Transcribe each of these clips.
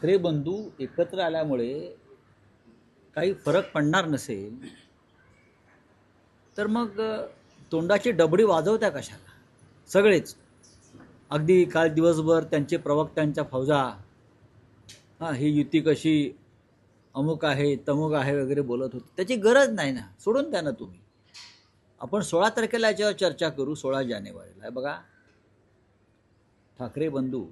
ठाकरे बंधू एकत्र आल्यामुळे काही फरक पडणार नसेल तर मग तोंडाची डबडी वाजवत्या कशाला सगळेच. अगदी काल दिवसभर त्यांचे प्रवक्त्यांच्या फौजा ही युती कशी अमुक आहे तमुक आहे वगैरे बोलत होते. त्याची गरज नाही ना, सोडून द्या ना तुम्ही. आपण 16 तारखेला याच्यावर चर्चा करू. 16 जानेवारीला बघा, ठाकरे बंधू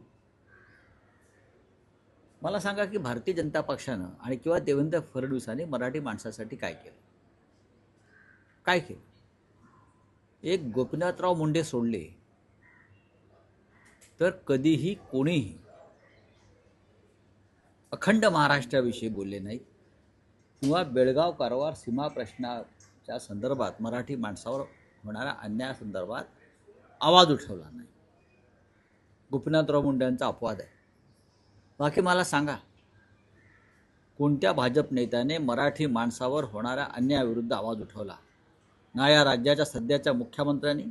मला सांगा की भारतीय जनता पक्षानं आणि किंवा देवेंद्र फडणवीसांनी मराठी माणसासाठी काय केलं? काय केलं? एक गोपीनाथराव मुंडे सोडले तर कधीही कोणीही अखंड महाराष्ट्राविषयी बोलले नाहीत किंवा बेळगाव कारवार सीमा प्रश्नाच्या संदर्भात मराठी माणसावर होणाऱ्या अन्यायासंदर्भात आवाज उठवला नाही. गोपीनाथराव मुंडेंचा अपवाद आहे. बाकी मला सांगा, कोणत्या भाजप नेत्याने मराठी माणसावर होणाऱ्या अन्यायाविरुद्ध आवाज उठवला? ना या राज्याच्या सध्याच्या मुख्यमंत्र्यांनी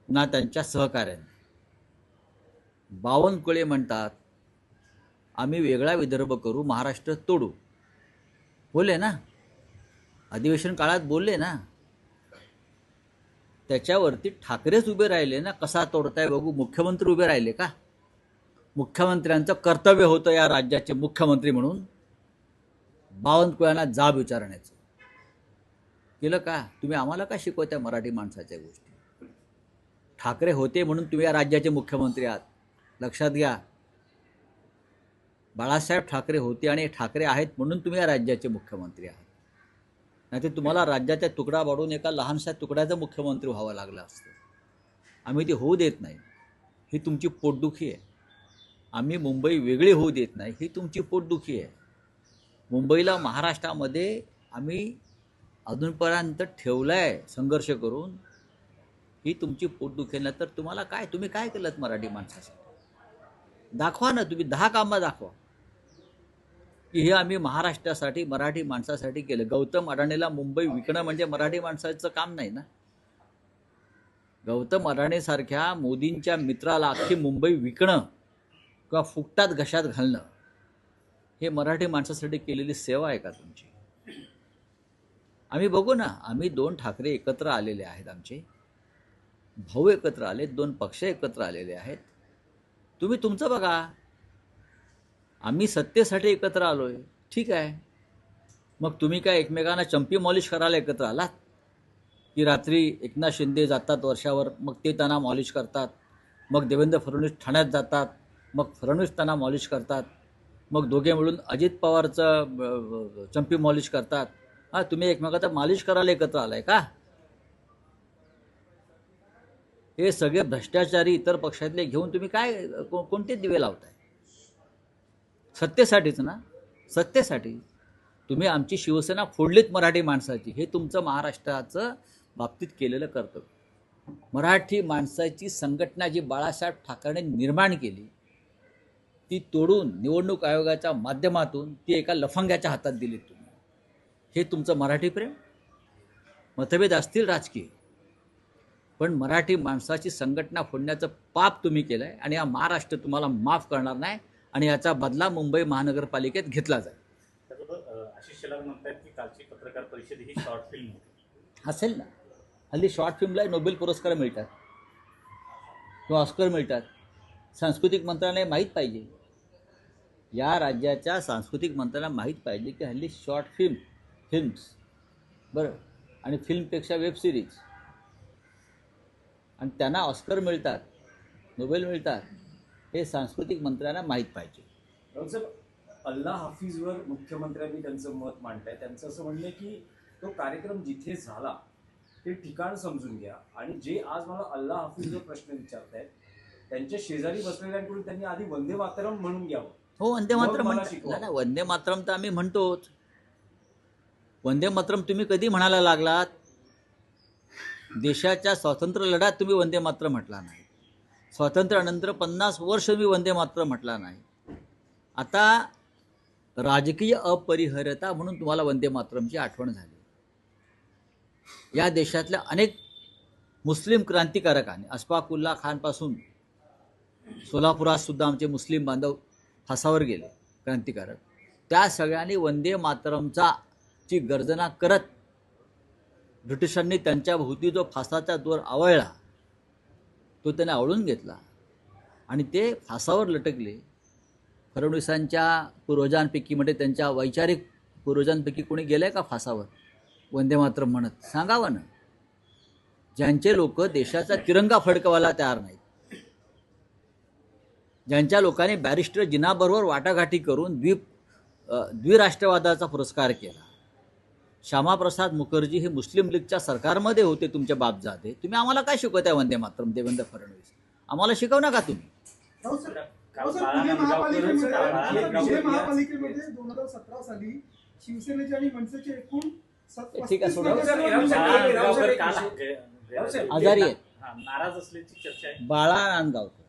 ना त्यांच्या सहकाऱ्यांनी. बावनकुळे म्हणतात आम्ही वेगळा विदर्भ करू, महाराष्ट्र तोडू. बोलले ना, अधिवेशन काळात बोलले ना. त्याच्यावरती ठाकरेच उभे राहिले ना. कसा तोडताय बघू. मुख्यमंत्री उभे राहिले का? मुख्यमंत्र्यांचं कर्तव्य होतं या राज्याचे मुख्यमंत्री म्हणून बावनकुळ्यांना जाब विचारण्याचं. केलं का? तुम्ही आम्हाला का शिकवत्या मराठी माणसाच्या गोष्टी? ठाकरे होते म्हणून तुम्ही या राज्याचे मुख्यमंत्री आहात, लक्षात घ्या. बाळासाहेब ठाकरे होते आणि ठाकरे आहेत म्हणून तुम्ही या राज्याचे मुख्यमंत्री आहात. नाहीतर तुम्हाला राज्याचा तुकडा वाढून एका लहानशा तुकड्याचा मुख्यमंत्री व्हावं लागलं असतं. आम्ही ते होऊ देत नाही. ही तुमची पोटदुखी आहे. आम्ही मुंबई वेगळी होऊ देत नाही, ही तुमची पोटदुखी आहे. मुंबईला महाराष्ट्रामध्ये आम्ही अजूनपर्यंत ठेवलं आहे संघर्ष करून, ही तुमची पोटदुखी आहे. तर तुम्हाला काय, तुम्ही काय केलं मराठी माणसासाठी? दाखवा ना, तुम्ही 10 कामं दाखवा की हे आम्ही महाराष्ट्रासाठी मराठी माणसासाठी केलं. गौतम अडाणीला मुंबई विकणं म्हणजे मराठी माणसाचं काम नाही ना. गौतम अडाणीसारख्या मोदींच्या मित्राला अख्खी मुंबई विकणं किंवा फुकटात घशात घालणं हे मराठी माणसासाठी केलेली सेवा आहे का तुमची? आम्ही बघू ना. आम्ही 2 ठाकरे एकत्र आलेले आहेत, आमचे भाऊ एकत्र आले, 2 पक्ष एकत्र आलेले आहेत. तुम्ही तुमचं बघा. आम्ही सत्तेसाठी एकत्र आलोय, ठीक आहे. मग तुम्ही काय एकमेकांना चंपी मॉलिश करायला एकत्र आलात की रात्री एकनाथ शिंदे जातात वर्षावर, मग ते त्यांना मॉलिश करतात. मग देवेंद्र फडणवीस ठाण्यात जातात, मग फडणवीस त्यांना मॉलिश करतात. मग दोघे मिळून अजित पवारचं चंपी मॉलिश करतात. तुम्ही एकमेकांचा मालिश करायला एकत्र आलाय का? हे सगळे भ्रष्टाचारी इतर पक्षातले घेऊन तुम्ही काय कोणते दिवे लावताय? सत्तेसाठीच ना. सत्तेसाठी तुम्ही आमची शिवसेना फोडलीत मराठी माणसाची. हे तुमचं महाराष्ट्राचं बाबतीत केलेलं कर्तव्य. मराठी माणसाची संघटना जी बाळासाहेब ठाकरेंनी निर्माण केली ती तोडून निवडणूक आयोगाच्या माध्यमातून ती एका लफंग्याच्या हातात दिली तुम्ही. हे तुमचं मराठी प्रेम? मतभेद असतील राजकीय, पण मराठी माणसाची संघटना फोडण्याचं पाप तुम्ही केलं आहे आणि हा महाराष्ट्र तुम्हाला माफ करणार नाही आणि याचा बदला मुंबई महानगरपालिकेत घेतला जाईल. आशिष शेलार म्हणतात की कालची पत्रकार परिषद ही शॉर्ट फिल्म असेल ना. हल्ली शॉर्ट फिल्मला नोबेल पुरस्कार मिळतात किंवा ऑस्कर मिळतात. सांस्कृतिक मंत्रालयाला माहीत पाहिजे, या राज्याच्या सांस्कृतिक मंत्र्यांना माहीत पाहिजे की हल्ली शॉर्ट फिल्म्स बरं आणि फिल्मपेक्षा वेब सिरीज आणि त्यांना ऑस्कर मिळतात, नोबेल मिळतात, हे सांस्कृतिक मंत्र्यांना माहीत पाहिजे. अल्ला हाफिजवर मुख्यमंत्र्यांनी त्यांचं मत मांडलंय. त्यांचं असं म्हणणं की तो कार्यक्रम जिथे झाला ते ठिकाण समजून घ्या आणि जे आज मला अल्ला हाफिजवर प्रश्न विचारतायत त्यांच्या शेजारी बसलेल्यांकडून त्यांनी आधी वंदे मातरम म्हणून घ्यावं. हो, वंदे मातरम म्हणतात ना. वंदे मातरम तर आम्ही म्हणतोच. वंदे मातरम तुम्ही कधी म्हणायला लागलात? देशाच्या स्वातंत्र्य लढ्यात तुम्ही वंदे मातरम म्हटला नाही. स्वातंत्र्यानंतर 50 वर्ष मी वंदे मातरम म्हटला नाही. आता राजकीय अपरिहार्यता म्हणून तुम्हाला वंदे मातरमची आठवण झाली. या देशातल्या अनेक मुस्लिम क्रांतिकारकांनी, अशफाकुल्ला खानपासून सोलापुरात सुद्धा आमचे मुस्लिम बांधव फासावर गेले क्रांतिकारक, त्या सगळ्यांनी वंदे मातरमचा ची गर्जना करत ब्रिटिशांनी त्यांच्या भोवती जो फासाचा दोर आवळला तो त्याने आवळून घेतला आणि ते फासावर लटकले. फडणवीसांच्या पूर्वजांपैकी म्हणजे त्यांच्या वैचारिक पूर्वजांपैकी कोणी गेलंय का फासावर वंदे मातरम म्हणत? सांगावं ना. ज्यांचे लोक देशाचा तिरंगा फडकवायला तयार नाहीत, ज्यांच्या लोकांनी बॅरिस्टर जिनाबरोबर वाटाघाटी करून द्विराष्ट्रवादाचा पुरस्कार केला. श्यामाप्रसाद मुखर्जी हे मुस्लिम लीगच्या सरकारमध्ये होते तुमचे बापजादे. तुम्ही आम्हाला काय शिकवताय वंदे मातरम? देवेंद्र फडणवीस आम्हाला शिकव नका तुम्ही. राव सर, काल पुणे बाळा महापालिकेमध्ये नांदगावकर- पुणे महापालिकेमध्ये 2017 साली शिवसेनेचे आणि मनसेचे एकूण ठीक आहे, सोडा. आजारी आहेत. नाराज असल्याची चर्चा आहे. बाळा नांदगावकर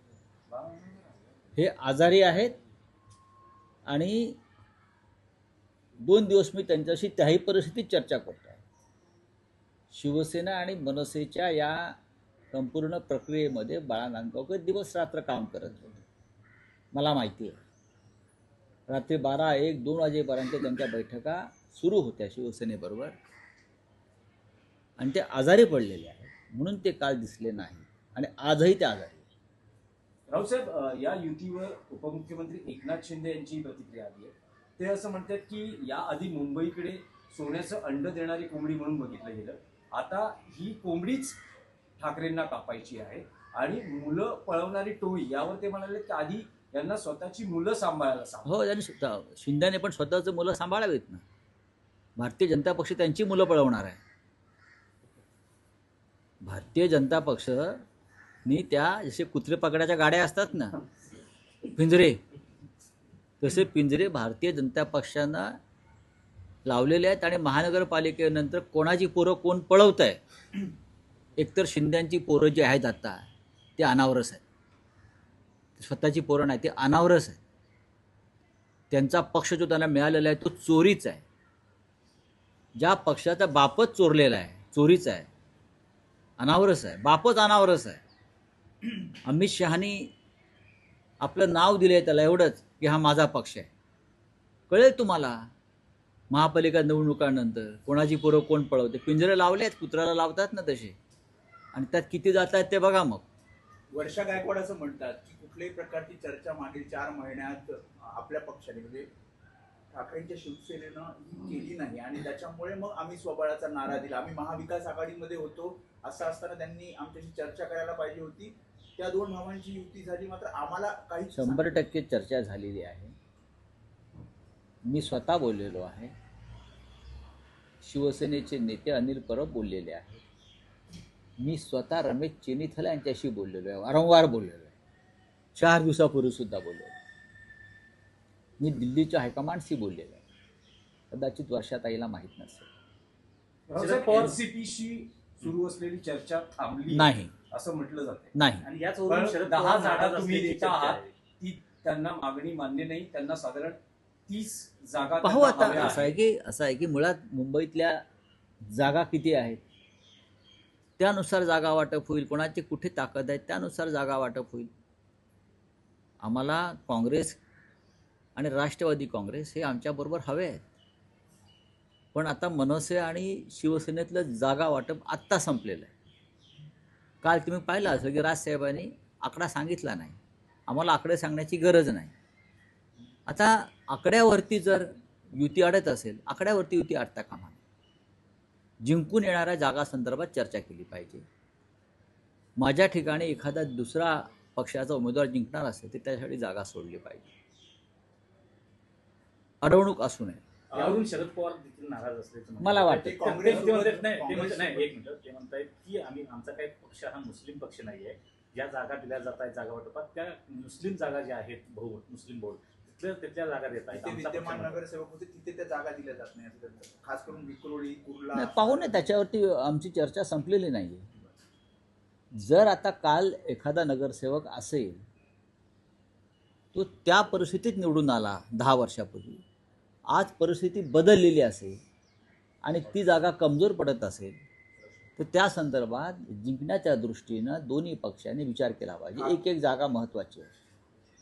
हे आजारी आहेत आणि 2 दिवस मी त्यांच्याशी त्याही परिस्थितीत चर्चा करतो आहे. शिवसेना आणि मनसेच्या या संपूर्ण प्रक्रियेमध्ये बाळा नांदगावकर दिवस रात्र काम करत होते. मला माहिती आहे. रात्री 12, 1, 2 वाजेपर्यंत त्यांच्या बैठका सुरू होत्या शिवसेनेबरोबर आणि ते आजारी पडलेले आहेत म्हणून ते काल दिसले नाही आणि आजही ते आजारी. रावसाहेब, या युतीवर उपमुख्यमंत्री एकनाथ शिंदे यांची प्रतिक्रिया आली आहे. ते असं म्हणतात की याआधी मुंबईकडे सोन्याचं अंड देणारी कोंबडी म्हणून बघितलं गेलं, आता ही कोंबडीच ठाकरेंना कापायची आहे आणि मुलं पळवणारी टोळी यावर ते म्हणाले की आधी यांना स्वतःची मुलं सांभाळायला सांगा. हो, त्यांनी शिंदेने पण स्वतःचं मुलं सांभाळावीत ना. भारतीय जनता पक्ष त्यांची मुलं पळवणार आहे. भारतीय जनता पक्षनी त्या जसे कुत्रे पकडाच्या गाड्या असतात ना, पिंजरे, तसे पिंजरे भारतीय जनता पक्षानं लावलेले आहेत आणि महानगरपालिकेनंतर कोणाची पोरं कोण पळवत आहे. एकतर शिंद्यांची पोरं जी आहेत आता ते अनावरस आहेत, स्वतःची पोरं नाही, ते अनावरस आहेत. त्यांचा पक्ष जो त्यांना मिळालेला आहे तो चोरीच आहे. ज्या पक्षाचा बापच चोरलेला आहे, चोरीचा आहे, अनावरस आहे, बापच अनावरस आहे. अमित शहानी आपलं नाव दिलं आहे त्याला एवढंच की हा माझा पक्ष आहे. कळेल तुम्हाला महापालिका निवडणुकांनंतर कोणाची पोरं कोण पळवते. पिंजरे लावले आहेत, कुत्र्याला लावतात ना तसे, आणि त्यात किती जात आहेत ते बघा. मग वर्षा गायकवाड असं म्हणतात की कुठल्याही प्रकारची चर्चा मागील 4 महिन्यात आपल्या पक्षाने म्हणजे ठाकरेंच्या शिवसेनेनं ही केली नाही आणि त्याच्यामुळे मग आम्ही स्वबळाचा नारा दिला. आम्ही महाविकास आघाडीमध्ये होतो, असं असताना त्यांनी आमच्याशी चर्चा करायला पाहिजे होती. त्या 2 भावांची युती झाली, मात्र आम्हाला काही 100% चर्चा झालेली आहे. मी स्वतः बोललेलो आहे. शिवसेनेचे नेते अनिल परब बोललेले आहेत. मी स्वतः रमेश चेनिथल यांच्याशी बोललेलो आहे, वारंवार बोललेलो आहे. 4 दिवसापूर्वी सुद्धा बोललेलो आहे. मी दिल्लीच्या हायकमांडशी बोललेलो आहे. कदाचित वर्षाताईला माहीत नसेल. एनसीपीशी सुरू असलेली चर्चा थांबली नाही असं म्हटलं जाते नाही. आणि याचवरून शरद 10 पवार जागा नाराज तुम्ही असल्याची देता चर्चा आहात, आहे. ती त्यांना मागणी मान्य नाही. त्यांना साधारण 30 जागा पाहू. त्यांना आता हव्या असं आहे की मुळात मुंबईतल्या जागा किती आहेत त्यानुसार जागा वाटप होईल. कोणाची कुठे ताकद आहे त्यानुसार जागा वाटप होईल. आम्हाला काँग्रेस आणि राष्ट्रवादी काँग्रेस हे आमच्याबरोबर हवे आहेत. पण आता मनसे आणि शिवसेनेतलं जागा वाटप आत्ता संपलेलं आहे. काल तुम्ही पाहिलं असेल की राजसाहेबांनी आकडा सांगितला नाही. आम्हाला आकडे सांगण्याची गरज नाही. आता आकड्यावरती जर युती अडत असेल, आकड्यावरती युती अडता कामा नये. जिंकून येणाऱ्या जागासंदर्भात चर्चा केली पाहिजे. माझ्या ठिकाणी एखादा दुसरा पक्षाचा उमेदवार जिंकणार असेल तर त्यासाठी जागा सोडली पाहिजे. अडवणूक असू नये. यावरून शरद पवार देखील नाराज असल्याचं म्हणतात. मला वाटतं. ते म्हणतात नाही, एक मिनिट, ते म्हणतायत की आमचा काही पक्ष हा मुस्लिम पक्ष नाही आहे. ज्या जागा दिल्या जात आहेत जागा वाटपात त्या मुस्लिम जागा ज्या आहेत, मुस्लिम बोर्ड तिथल्या जागा देत आहेत. ते आमचा विद्यमान पक्ष नगरसेवक होते तिथे त्या जागा दिल्या जात नाही असं त्यांचं. खास करून विक्रोळी, कुर्ला नाही, पाहू नये. त्याच्यावरती आमची चर्चा संपलेली नाही आहे. जर आता काल एखादा नगरसेवक असेल तो त्या परिस्थितीत निवडून आला 10 वर्षापूर्वी, आज परिस्थिती बदललेली असेल आणि ती जागा कमजोर पडत असेल तर त्या संदर्भात जिंकण्याच्या दृष्टीनं दोन्ही पक्षांनी विचार केला पाहिजे. एक जागा महत्त्वाची आहे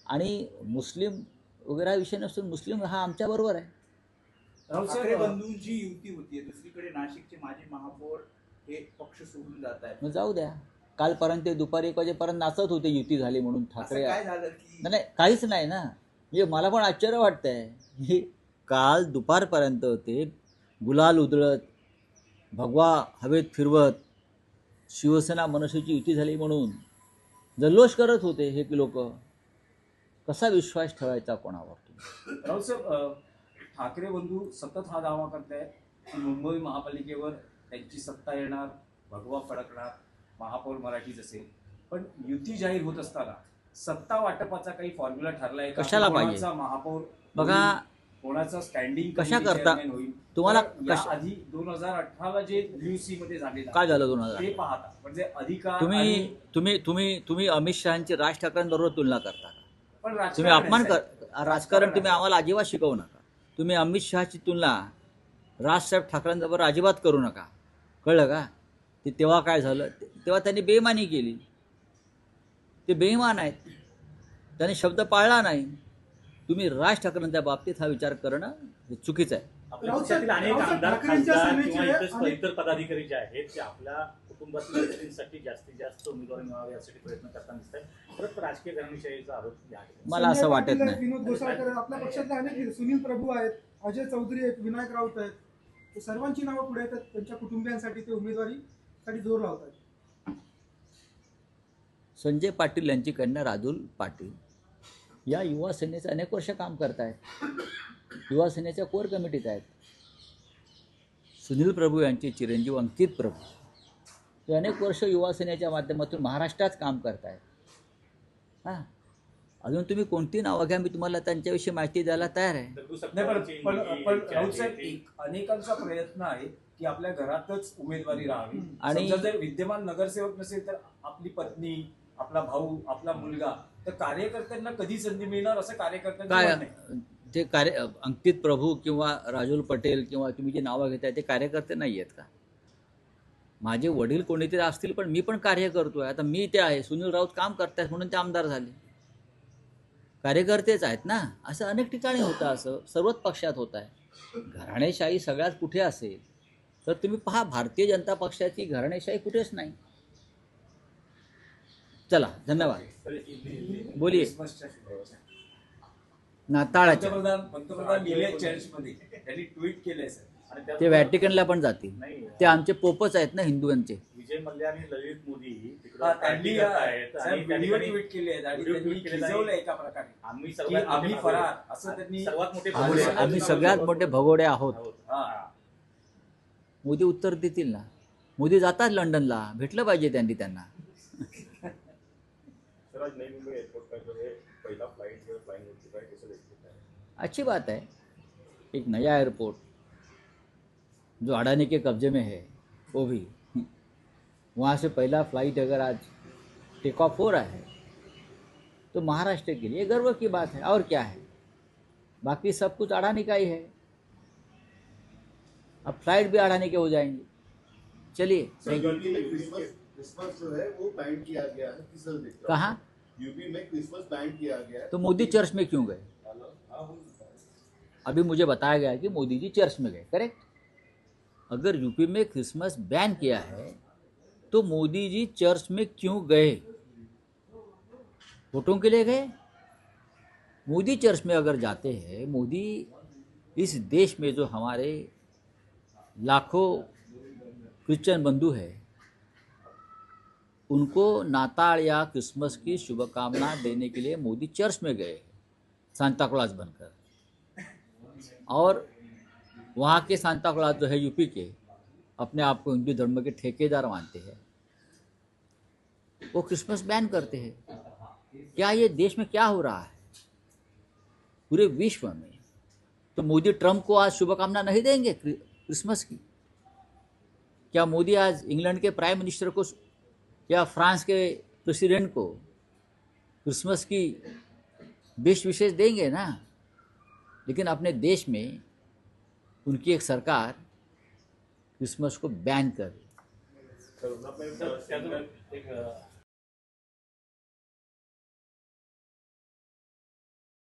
आणि मुस्लिम वगैरे हा विषय नसून मुस्लिम हा आमच्याबरोबर आहे. राऊत ठाकरे साहेब बंधूंची युती होती, दुसरीकडे नाशिकचे माजी महापौर हे पक्ष सोडून जात आहेत. मग जाऊ द्या. कालपर्यंत ते दुपारी 1 वाजेपर्यंत नाचत होते युती झाली म्हणून असं ठाकरे. काय झालं की नाही काहीच नाही ना. म्हणजे मला पण आश्चर्य वाटतंय की काल दुपारपर्यंत होते गुलाल उधळत भगवा हवेत फिरवत शिवसेना मनसेची युती झाली म्हणून जल्लोष करत होते हे लोक. कसा विश्वास ठेवायचा कोणावर? राऊत साहेब ठाकरे बंधू सतत हा दावा करतायत की मुंबई महापालिकेवर त्यांची सत्ता येणार, भगवा फडकणार, महापौर मराठीच असेल. पण युती जाहीर होत असताना सत्ता वाटपाचा काही फॉर्म्युला ठरलाय का? कशाला की पाहिजे? कोणाचा महापौर बघा, होईल, कोणाचा स्टँडिंग कशा करता? तुम्हाला आधी 2018ला जे न्यूसी मध्ये झालेलं काय झालं ते 2000? पाहता म्हणजे अधिकार तुम्ही आणि- तुम्ही तुम्ही तुम्ही अमित शहाची राज ठाकरेंबरोबर तुलना करता का? पण तुम्ही राजकारण अपमान आहे, साहेब. कर राजकारण तुम्ही आम्हाला अजिबात शिकवू नका. तुम्ही अमित शहाची तुलना राजसाहेब ठाकरेंबरोबर अजिबात करू नका. कळलं का? ते तेव्हा काय झालं, तेव्हा त्यांनी बेईमानी केली. ते बेईमान आहेत, त्यांनी शब्द पाळला नाही. तुम्ही राज ठाकरेंच्या बाबतीत हा विचार करणं हे चुकीचं आहे. आपल्या राऊत साहेब- पक्षातील अनेक राऊत साहेब आमदार, ठाकरेंच्या खासदार सेनेचे किंवा आणि- इतर पदाधिकारी जे आहेत ते आपल्या कुटुंबातील व्यक्तींसाठी जास्तीत जास्त उमेदवारी मिळावी यासाठी प्रयत्न करताना दिसत आहेत. परत राजकीय घराणेशाहीचा आरोप आहे. मला असं संजय वाटत पाटील आहेत, नाही. विनोद घोसाळकर आहेत, आपल्या पक्षातले अनेक सुनील प्रभू आहेत, अजय चौधरी आहेत, विनायक राऊत आहेत. ते सर्वांची नावं पुढे येतात. त्यांच्या कुटुंबियांसाठी ते उमेदवारीसाठी जोर लावतात. संजय पाटील यांची कन्या राजुल पाटील या युवा सेनेचे अनेक वर्ष काम करत आहेत. युवा सेनेच्या कोर कमिटीत आहेत. सुनील प्रभू यांचे चिरंजीव अंकित प्रभू हे अनेक वर्ष युवा सेनेच्या माध्यमातून महाराष्ट्रात काम करत आहेत. हां, अजून तुम्ही कोणती नावं घ्या, मी तुम्हाला त्यांच्याविषयी माहिती द्यायला तयार आहे. नाही पण राऊत साहेब अनेकांचा प्रयत्न आहे की आपल्या घरातच उमेदवारी राहावी. आणि- समजा जर विद्यमान नगरसेवक नसेल तर आपली पत्नी, आपला भाऊ, आपला मुलगा, तर कार्यकर्त्यांना कधी संधी मिळणार असं कार्यकर्त्यांचं काय म्हणणं आहे. ते अंकित प्रभू किंवा राजुल पटेल किंवा तुम्ही जे नावं घेताय ते कार्यकर्ते नाही आहेत का? माझे वडील कोणीतरी असतील, पण मी पण कार्य करतोय. आता मी ते आहे, सुनील राऊत काम करतायत म्हणून ते आमदार झाले. कार्यकर्तेच आहेत ना. असं अनेक ठिकाणी होतं, असं सर्वच पक्षात होत आहे. घराणेशाही सगळ्यात कुठे असेल तर तुम्ही पहा, भारतीय जनता पक्षाची घराणेशाही कुठेच नाही. चला, धन्यवाद. बोलिये. क्रिसमसच्या शुभेच्छा. नाताळाच्या पंतप्रधान गेले चर्चमध्ये, त्यांनी ट्विट केलंय सर. आणि त्यात ते व्हॅटिकनला पण जातील. नाही, ते आमचे पोपच आहेत ना हिंदूंचे. विजय मल्ल्या आणि ललित मोदी तिकडे हा, त्यांनी आहेत आणि साहेब त्या व्हिडिओ ठिकाणी ट्विट केले आहेत आणि व्हिडिओ त्यांनी ट्विट केलेला खिजवलं आहे. एका प्रकारे आम्ही की सर्वात आम्ही मोठे फरार भगोडे. असं त्यांनी सर्वात मोठे आम्ही भगोडे. आम्ही सगळ्यात मोठे भगोडे आहोत. हा. मोदी उत्तर देतील ना. मोदी जातात लंडनला, भेटलं पाहिजे त्यांना. सर आज नई मुंबई एयरपोर्ट का जो है पहला फ्लाइट जो फ्लाइंग हो चुका है, कैसे देखते हैं? अच्छी बात है. एक नया एयरपोर्ट जो अडानी के कब्जे में है वो भी, वहाँ से पहला फ्लाइट अगर आज टेक ऑफ हो रहा है तो महाराष्ट्र के लिए गर्व की बात है. और क्या है, बाकी सब कुछ अडानी का ही है. अब फ्लाइट भी अडानी के हो जाएंगे. चलिए, थैंक यू. यूपी में क्रिसमस जो है वो बैन किया गया है, किस तरह देखते हो? कहाँ? यूपी में क्रिसमस बैन किया गया है. तो मोदी चर्च में क्यों गए? अभी मुझे बताया गया कि मोदी जी चर्च में गए. करेक्ट. अगर यूपी में क्रिसमस बैन किया है तो मोदी जी चर्च में क्यों गए? वोटों के लिए गए? मोदी चर्च में अगर जाते हैं, मोदी इस देश में जो हमारे लाखों क्रिश्चियन बंधु हैं उनको नाताल या क्रिसमस की शुभकामना देने के लिए मोदी चर्च में गए सांता क्लॉज बनकर. और वहाँ के सांता क्लॉज जो है यूपी के, अपने आप को हिंदू धर्म के ठेकेदार मानते हैं, वो क्रिसमस बैन करते हैं. क्या ये देश में क्या हो रहा है पूरे विश्व में? तो मोदी ट्रम्प को आज शुभकामना नहीं देंगे क्रिसमस की? क्या मोदी आज इंग्लैंड के प्राइम मिनिस्टर को या फ्रांस के प्रेसिडेंट को क्रिसमस की बेस्ट विशेष देंगे ना? लेकिन अपने देश में उनकी एक सरकार क्रिसमस को बैन कर. सर, त्यातून एक